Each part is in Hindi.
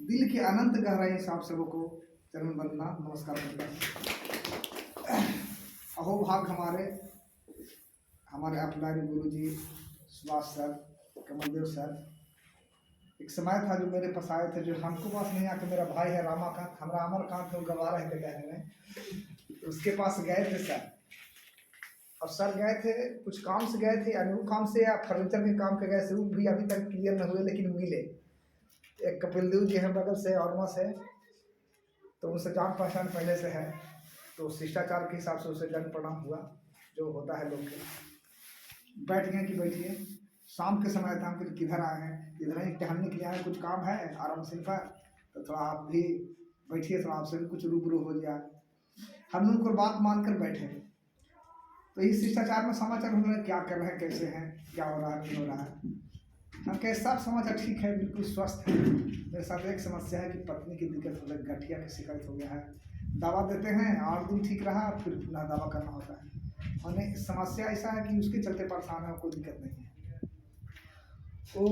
दिल की अनंत गहराई से आप सबको चरण वंदना नमस्कार करता हूँ। अहो भाग हमारे हमारे अपलाइन गुरु जी सुभाष सर, कमलदेव सर। एक समय था जो मेरे पास आए थे, जो हमको पास नहीं आके मेरा भाई है रामाकांत, हमारा अमरकांत है, वो गवा रहे थे कहने में, उसके पास गए थे सर। और सर गए थे कुछ काम से गए थे, अनूप काम से या फर्नीचर के काम के गए थे, वो भी अभी तक क्लियर न हुए, लेकिन मिले। एक कपिलदेव जी हैं बगल से और से, तो उनसे जान पहचान पहले से है, तो शिष्टाचार के हिसाब से उसे दंड प्रणाम हुआ जो होता है लोग के। बैठ गए कि बैठिए। शाम के समय था, हम किधर आए हैं, इधर ही टहलने के लिए आए, कुछ काम है आराम से पर, तो थोड़ा आप भी बैठिए, थोड़ा आपसे भी कुछ रूबरू हो जाए। हम लोग को बात मानकर बैठे, तो इस शिष्टाचार में समाचार हो रहा है, क्या कर रहे हैं, कैसे हैं, क्या हो रहा है, नहीं हो रहा है। हम कहे सब समाचार ठीक है, बिल्कुल स्वस्थ है। मेरे साथ एक समस्या है कि पत्नी की दिक्कत हो गई, गठिया की शिकायत हो गया है। दवा देते हैं, 8 दिन ठीक रहा, फिर पुनः दवा करना होता है। हमें समस्या ऐसा है कि उसके चलते परेशान है, कोई दिक्कत नहीं है। वो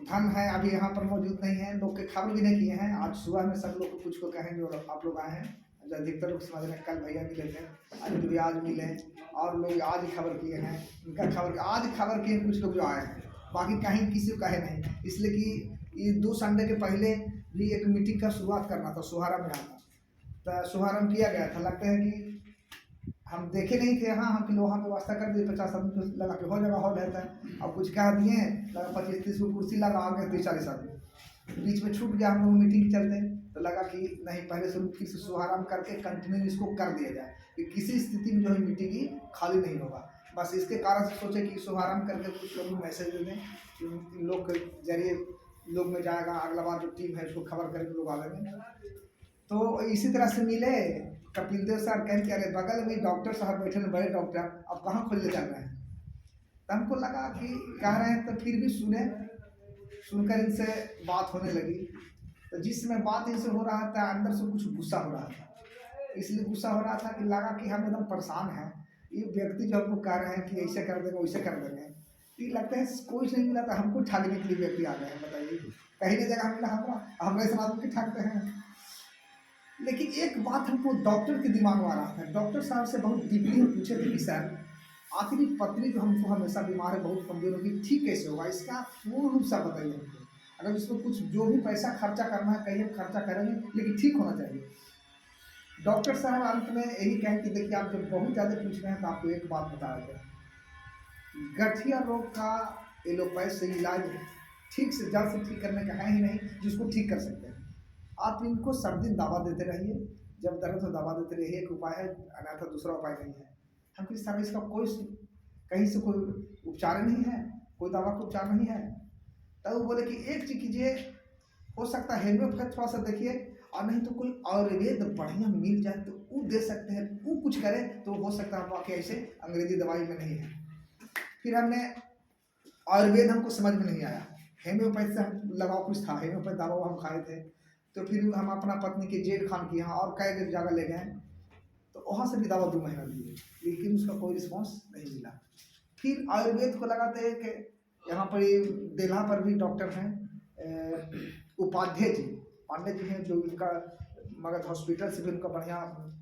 धन है अभी यहाँ पर मौजूद नहीं है, लोग के खबर भी नहीं किए हैं। आज सुबह में सब लोग को कुछ को कहें, जो आप लोग आए हैं, जो अधिकतर लोग समझ रहे हैं कल भैया मिले थे, अनिल भी आज मिले, और लोग आज ही खबर किए हैं, उनका खबर आज खबर किए कुछ लोग जो आए हैं, बाकी कहीं किसी को कहे नहीं। इसलिए कि ये 2 संडे के पहले भी एक मीटिंग का शुरुआत करना था, शुभारंभ में आता, तो शुभारंभ किया गया था। लगता है कि हम देखे नहीं थे, हाँ हम लोहा पे व्यवस्था कर दिए, 50 आदमी लगा के हो जाएगा, हॉल रहता है। अब कुछ कह दिए, लगा 25-30 को कुर्सी लगा, आ गए 30-40 आदमी, बीच में छूट गया हम लोग मीटिंग के चलते। तो लगा कि नहीं, पहले से फिर से शुभारंभ करके कंटिन्यू इसको कर दिया जाए, कि किसी स्थिति में जो है मीटिंग ही खाली नहीं होगा। बस इसके कारण से सोचे कि शुभारंभ करके कुछ लोग मैसेज दे दें, कि लोग के जरिए लोग में जाएगा, अगला बार जो टीम है उसको खबर करके लोग आवेंगे। तो इसी तरह से मिले कपिलदेव सर, कहें कि अरे बगल में डॉक्टर साहब बैठे हैं, बड़े डॉक्टर, अब कहाँ खोलने जा रहे हैं। तो हमको लगा कि कह रहे हैं, तो फिर भी सुनकर इनसे बात होने लगी। तो जिस समय बात इनसे हो रहा था, अंदर से कुछ गुस्सा हो रहा था। इसलिए गुस्सा हो रहा था कि लगा कि हम एकदम परेशान हैं, ये व्यक्ति जो हमको कह रहे हैं कि ऐसे कर देंगे वैसे कर देंगे, ये लगता है कोई नहीं मिला था, हमको ठगने के लिए व्यक्ति आ गए हैं। बताइए, कहीं नहीं जगह मिला हमारे समाज के ठगते हैं। लेकिन एक बात हमको डॉक्टर के दिमाग में आ रहा था, डॉक्टर साहब से बहुत डीपली पूछे थे कि सर आखिर पत्नी जो हमको हमेशा बीमार है, बहुत कमजोर होगी, ठीक कैसे होगा, इसका पूर्ण रूप से बताइए हमको। अगर इसमें कुछ जो भी पैसा खर्चा करना है कहिए, खर्चा करेंगे, लेकिन ठीक होना चाहिए। डॉक्टर साहब अंत में यही कहें कि देखिए, आप जब बहुत ज़्यादा पूछ रहे हैं तो आपको एक बात बता दें, गठिया रोग का एलोपैथ से इलाज ठीक से जल्द से ठीक करने का है ही नहीं, जिसको ठीक कर सकते हैं। आप इनको सब दिन दवा देते रहिए, जब दर्द हो दवा देते रहिए, एक उपाय है, अन्यथा दूसरा उपाय नहीं है। हम किस तरह इसका कोई कहीं से कोई उपचार नहीं है, कोई दवा का उपचार नहीं है। तब वो बोले कि एक चीज कीजिए, हो सकता है हेम्योपैथ थोड़ा सा देखिए, और नहीं तो कोई आयुर्वेद बढ़िया मिल जाए तो वो दे सकते हैं, वो कुछ करे तो हो सकता है वाकई ऐसे अंग्रेजी दवाई में नहीं है। फिर हमने आयुर्वेद हमको समझ में नहीं आया, हेम्योपैथ से हम लगाव कुछ था, हेम्योपैथ दवा हम खाए थे। तो फिर हम अपना पत्नी के जेड खान की यहाँ और कई जगह ले गए, तो वहाँ से भी दवा 2 महीना दिए, लेकिन उसका कोई रिस्पॉन्स नहीं मिला। फिर आयुर्वेद को लगाते हैं कि यहाँ पर ये देल्हा पर भी डॉक्टर हैं उपाध्याय जी, पांडे जी हैं, जो इनका मगध हॉस्पिटल से भी उनका बढ़िया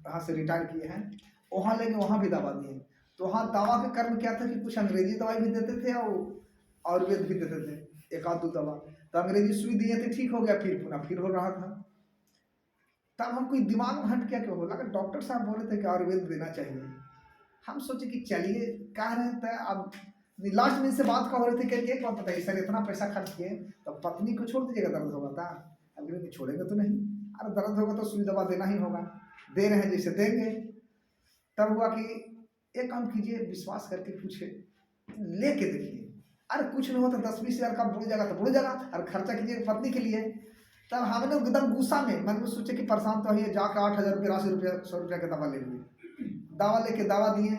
यहाँ से रिटायर किए हैं, वहाँ लेके वहाँ भी दवा दिए। तो वहाँ दवा का कर्म क्या था कि कुछ अंग्रेजी दवाई भी देते थे और आयुर्वेद भी देते थे, 1-2 दवा। तो अंग्रेजी सुई दिए थे, ठीक हो गया, फिर पुनः फिर हो रहा था। तब हम कोई दिमाग में हट क्या क्यों हो लगा, डॉक्टर साहब बोले थे कि आयुर्वेद देना चाहिए। हम सोचे कि चलिए कह रहे थे, अब लास्ट में इनसे बात का हो रहे थे कि एक बात बताइए सर, इतना पैसा खर्च किए तो पत्नी को छोड़ दीजिएगा, दर्द होगा था, अगले छोड़ेंगे तो नहीं, अरे दर्द होगा तो सुई दवा देना ही होगा, दे रहे हैं जैसे देंगे। तब हुआ कि एक काम कीजिए, विश्वास करके पूछे, लेके देखिए, अरे कुछ नहीं होता, 10-20 हज़ार का बुढ़ जाएगा तो बुढ़ जाएगा, अरे खर्चा कीजिए पत्नी के लिए। तब हमने एकदम गुस्सा में मन में सोचे कि परेशान तो है, जाकर 8,000 रुपये 100 रुपया की दवा ले लिए। दवा लेके दवा दिए,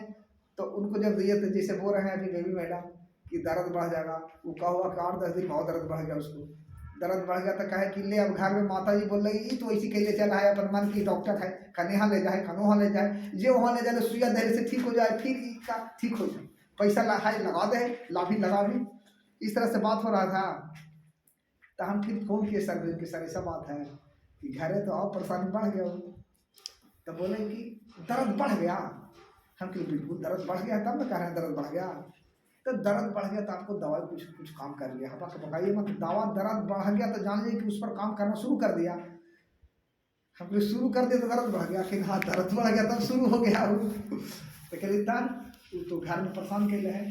तो उनको जब दिए तो जैसे बोल रहे हैं अभी बेबी मैडम कि दर्द बढ़ जाएगा, वो कहा हुआ कि 8-10 दिन बहुत दर्द बढ़ गया, उसको दर्द बढ़ गया तो कहे कि ले, अब घर में माता जी बोल रही तो ऐसी कैले चला है, अपन मन की डॉक्टर है, कन्या ले जाए, कनो ले जाए, जे वहाँ ले जाए, सुइया देने से ठीक हो जाए, फिर इसका ठीक हो जाए, पैसा है लगा दे, लाभी लगा भी। इस तरह से बात हो रहा था। तो हम फिर फ़ोन किए सर कि सर ऐसा बात है कि घर है तो और परेशानी बढ़ गया। तो बोले कि दर्द बढ़ गया। हम कि बिल्कुल दर्द बढ़ गया, तब मैं कह रहे हैं दर्द बढ़ गया। तो दर्द बढ़ गया तो आपको दवाई कुछ कुछ काम कर लिया, हम आपको बताइए मत। दवा दर्द बढ़ गया तो जान लीजिए कि उस पर काम करना शुरू कर दिया। हमने शुरू कर दिया तो दर्द बढ़ गया, फिर हाँ दर्द बढ़ गया तब शुरू हो गया। तो कह तब तो घर में परेशान कर है।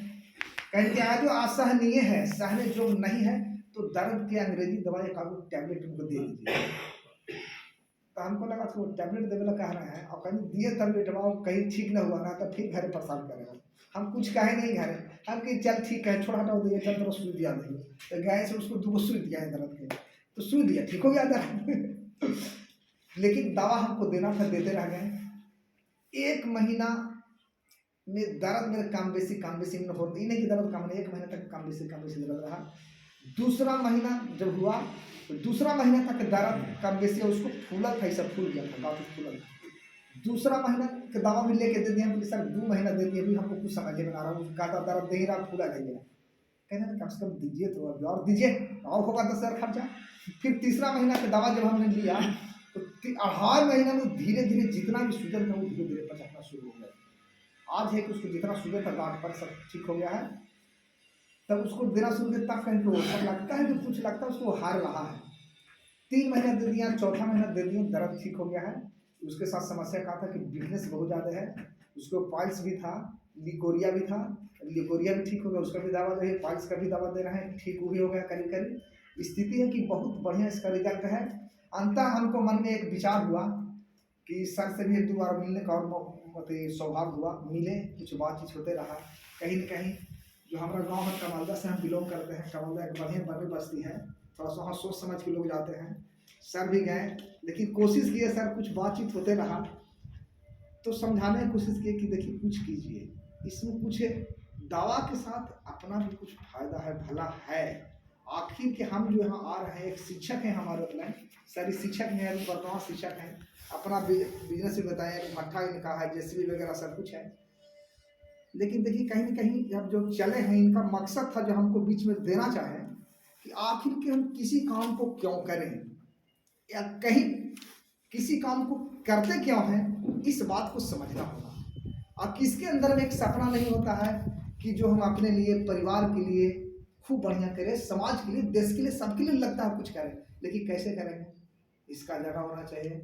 कहीं क्या जो असहनीय है, सहने जो नहीं है, तो दर्द की अंग्रेजी दवाई का टैबलेट उनको दे दीजिए। तो हमको लगा कि वो टैबलेट देवे कह रहे हैं, और कहीं दिए टैबलेट कहीं ठीक ना हुआ ना तो फिर घर परेशान करेगा। हम कुछ कहे नहीं घर, हम कि चल ठीक है छोड़ा हटाओ दिए, चल तरह सुई दिया नहीं। तो गए से उसको 2 सुई दिया है दर्द के, तो सुई दिया ठीक हो गया दर्द। लेकिन दवा हमको देना था, देते रह गए। 1 महीना में दर्द मेरे कम बेसी में होती नहीं कि दर्द कम नहीं, 1 महीना तक कम बेसी दर्द रहा। दूसरा महीना जब हुआ तो दूसरा महीना तक दर्द कम बेसी उसको फूला था, ऐसा फूल गया था, काफी फूला था। दूसरा महीना के दवा भी लेके दे दिया, सर 2 महीना दे दिए, अभी हमको कुछ समझ में आ रहा है। कहता दर्द दे रहा, फूला नहीं है। कहते कम से कम दीजिए तो अभी और दीजिए, और होगा 10,000 खर्चा। फिर तीसरा महीना के दवा जब हमने लिया तो 2.5 महीना में धीरे धीरे जितना भी सूजन था वो धीरे धीरे पचकना शुरू हो गया। आज है कि उसको जितना सूजन था गांठ पर सब ठीक हो गया है। तब उसको देना शुरू किया तब कहीं तो सब लगता है कि कुछ लगता है उसको हार रहा है। 3 महीना दे दिया, चौथा महीना दे दिया, दर्द ठीक हो गया है। उसके साथ समस्या कहा था कि वीकनेस बहुत ज़्यादा है, उसको पाइल्स भी था, लिकोरिया भी था। लिकोरिया भी ठीक हो गया, उसका भी दवा दे, पाइल्स का भी दवा दे रहे हैं, ठीक भी हो गया करीब करीब। स्थिति है कि बहुत बढ़िया इसका रिजल्ट है। अंततः हमको मन में एक विचार हुआ कि सर से भी 1-2 बार मिलने का और सौभाग्य हुआ, मिले, कुछ बातचीत होते रहा। कहीं न कहीं जो हमारा गांव है कमालदा से हम बिलोंग करते हैं, कमालदा एक बढ़िया बड़ी बस्ती है, थोड़ा सा वहाँ सोच समझ के लोग जाते हैं। सर भी गए, लेकिन कोशिश किए सर, कुछ बातचीत होते रहा तो समझाने की कोशिश की कि देखिए कुछ कीजिए, इसमें कुछ दवा के साथ अपना भी कुछ फायदा है, भला है। आखिर के हम जो यहाँ आ रहे हैं, एक शिक्षक हैं हमारे अपने, सारी शिक्षक हैं, वर्तमान शिक्षक हैं, अपना बिजनेस भी बताया, मट्ठा इनका है, जेसीबी वगैरह सब कुछ है। लेकिन देखिए कहीं न कहीं अब जो चले हैं, इनका मकसद था जो हमको बीच में देना चाहे कि आखिर के हम किसी काम को क्यों करें, या कहीं किसी काम को करते क्यों हैं, इस बात को समझना होगा। और किसके अंदर में एक सपना नहीं होता है कि जो हम अपने लिए, परिवार के लिए खूब बढ़िया करें, समाज के लिए, देश के लिए, सबके लिए लगता है कुछ करें, लेकिन कैसे करेंगे? इसका जगह होना चाहिए,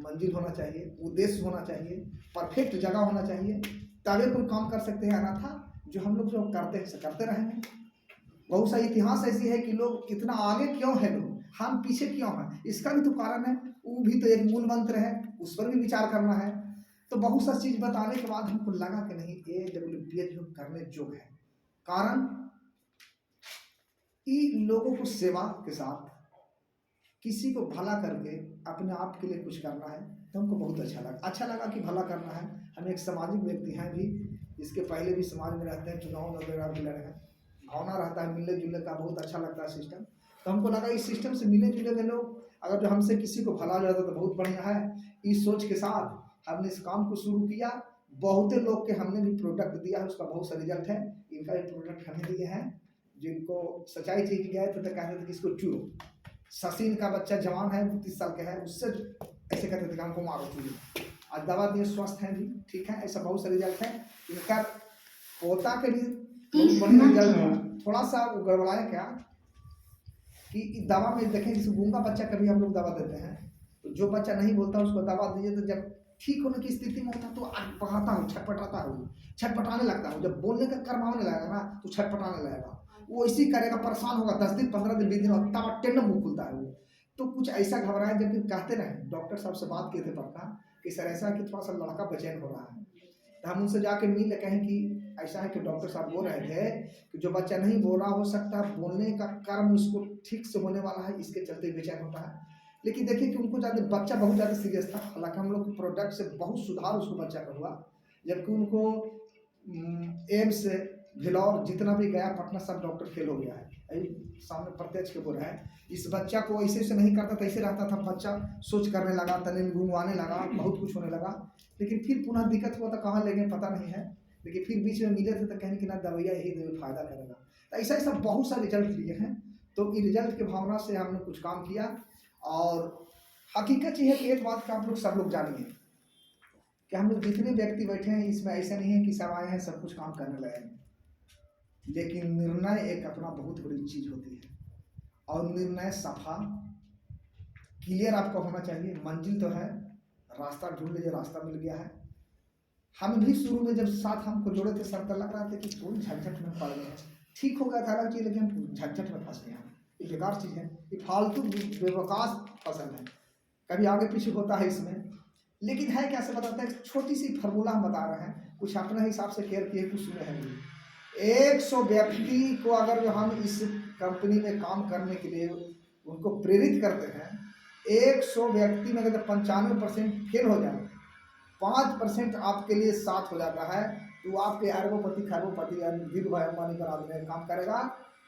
मंजिल होना चाहिए, उद्देश्य होना चाहिए, परफेक्ट जगह होना चाहिए, तभी कोई काम कर सकते हैं। अन्यथा जो हम लोग जो करते हैं करते रहेंगे। बहुत सा इतिहास ऐसी है कि लोग इतना आगे क्यों है, लोग हम पीछे क्यों हैं, इसका भी तो कारण है। वो भी तो एक मूल मंत्र है, उस पर भी विचार करना है। तो बहुत सा चीज बताने के बाद हमको लगा कि नहीं, AWPH जो करने योग्य है। कारण इन लोगों को सेवा के साथ किसी को भला करके अपने आप के लिए कुछ करना है, तो हमको बहुत अच्छा लगा कि भला करना है। हम एक सामाजिक व्यक्ति हैं भी, इसके पहले भी समाज में रहते हैं, चुनाव वगैरह भी लड़े हैं, भावना रहता है मिलने जुलने का, बहुत अच्छा लगता है सिस्टम। तो हमको लगा इस सिस्टम से मिले जुले लोग, अगर जो हमसे किसी को भला हो जाता तो बहुत बढ़िया है। इस सोच के साथ हमने इस काम को शुरू किया। बहुत लोग के हमने भी प्रोडक्ट दिया है, उसका बहुत सा रिजल्ट है। इनका भी प्रोडक्ट हमें दिए हैं, जिनको सच्चाई थी कि गए थे तो कहते थे कि इसको चूरो। ससीन का बच्चा जवान है, 30 साल का है, उससे ऐसे कहते थे कि हमको मारो चूरो। आज दवा दिए, स्वस्थ हैं भी, ठीक है। ऐसा बहुत सा रिजल्ट है। इनका पोता के भी बहुत बढ़िया रिजल्ट है। थोड़ा सा वो गड़बड़ाया क्या कि दवा में देखें, जैसे गूंगा बच्चा कभी हम लोग दवा देते हैं, तो जो बच्चा नहीं बोलता उसको दवा दीजिए तो जब ठीक होने की स्थिति में होता तो पढ़ाता हूँ, छटपटाता हूँ, छटपटाने लगता हूँ। जब बोलने का कर्म होने लगेगा ना तो छटपटाने लगेगा, वो इसी करेगा, परेशान होगा। 10 दिन 15 दिन 20 दिन तब टेंडर मुँह खुलता है वो। तो कुछ ऐसा घबराए, जब कहते रहे, डॉक्टर साहब से बात किए थे पक्का कि सर ऐसा कि थोड़ा सा लड़का बेचैन हो रहा है। तो हम उनसे जाके मिल कहें कि ऐसा है कि डॉक्टर साहब बोल रहे थे कि जो बच्चा नहीं बोल रहा, हो सकता है बोलने का कर्म उसको ठीक से होने वाला है, इसके चलते बेचैन होता है। लेकिन देखिए कि उनको ज़्यादा बच्चा बहुत ज़्यादा सीरियस था। हालांकि हम लोग प्रोडक्ट से बहुत सुधार उसको बच्चा का हुआ, जबकि उनको एम्स से भिलौर जितना भी गया, पटना सब डॉक्टर फेल हो गया है। सामने प्रत्यक्ष के बोल रहा है। इस बच्चा को ऐसे से नहीं करता था, ऐसे रहता था, बच्चा सोच करने लगा, तने में घुंघवाने लगा, बहुत कुछ होने लगा। लेकिन फिर पुनः दिक्कत हुआ तो कहाँ ले गए पता नहीं है। लेकिन फिर बीच में मिले थे तो कहने कि ना दवाइयाँ यही फायदा करेगा। तो ऐसा ऐसा बहुत सारे रिजल्ट लिए हैं। तो ये रिजल्ट की भावना से हमने कुछ काम किया। और हकीकत ये है कि एक बात का आप लोग सब लोग जानिए कि हम लोग जितने व्यक्ति बैठे हैं इसमें ऐसा नहीं है कि सब आए हैं सब कुछ काम करने लगे हैं, लेकिन निर्णय एक अपना बहुत बड़ी चीज होती है। और निर्णय सफा क्लियर आपका होना चाहिए। मंजिल तो है, रास्ता ढूंढ लीजिए, रास्ता मिल गया है। हम भी शुरू में जब साथ हमको जोड़े थे सर, तो लग रहा था कि कौन झंझट में पड़ गए हैं, ठीक हो गया था अलग चीज, लेकिन हम झंझट में फंस गए हैं। ये बेकार चीज है, ये फालतू बेवकास फसल है, कभी आगे पीछे होता है इसमें। लेकिन है कैसे बताते हैं, छोटी सी फार्मूला हम बता रहे हैं, कुछ अपने हिसाब से केयर किए, कुछ सुने हैं। 100 व्यक्ति को अगर हम इस कंपनी में काम करने के लिए उनको प्रेरित करते हैं, 100 व्यक्ति में अगर 95% फेल हो जाए, 5% आपके लिए साथ हो जाता है, तो आपके अरबोपति खरबोपति धीरू भाई अंबानी बना देने काम करेगा।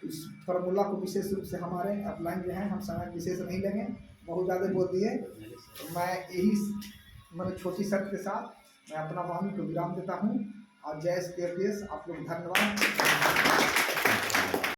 इस फार्मूला को विशेष रूप से हमारे अपलाइन जो है, हम समय विशेष नहीं लेंगे, बहुत ज़्यादा बोल दिए। तो मैं यही मैंने छोटी शर्त के साथ मैं अपना वाणी को विराम देता हूँ। और जय श्री कृष्ण, आप लोग धन्यवाद।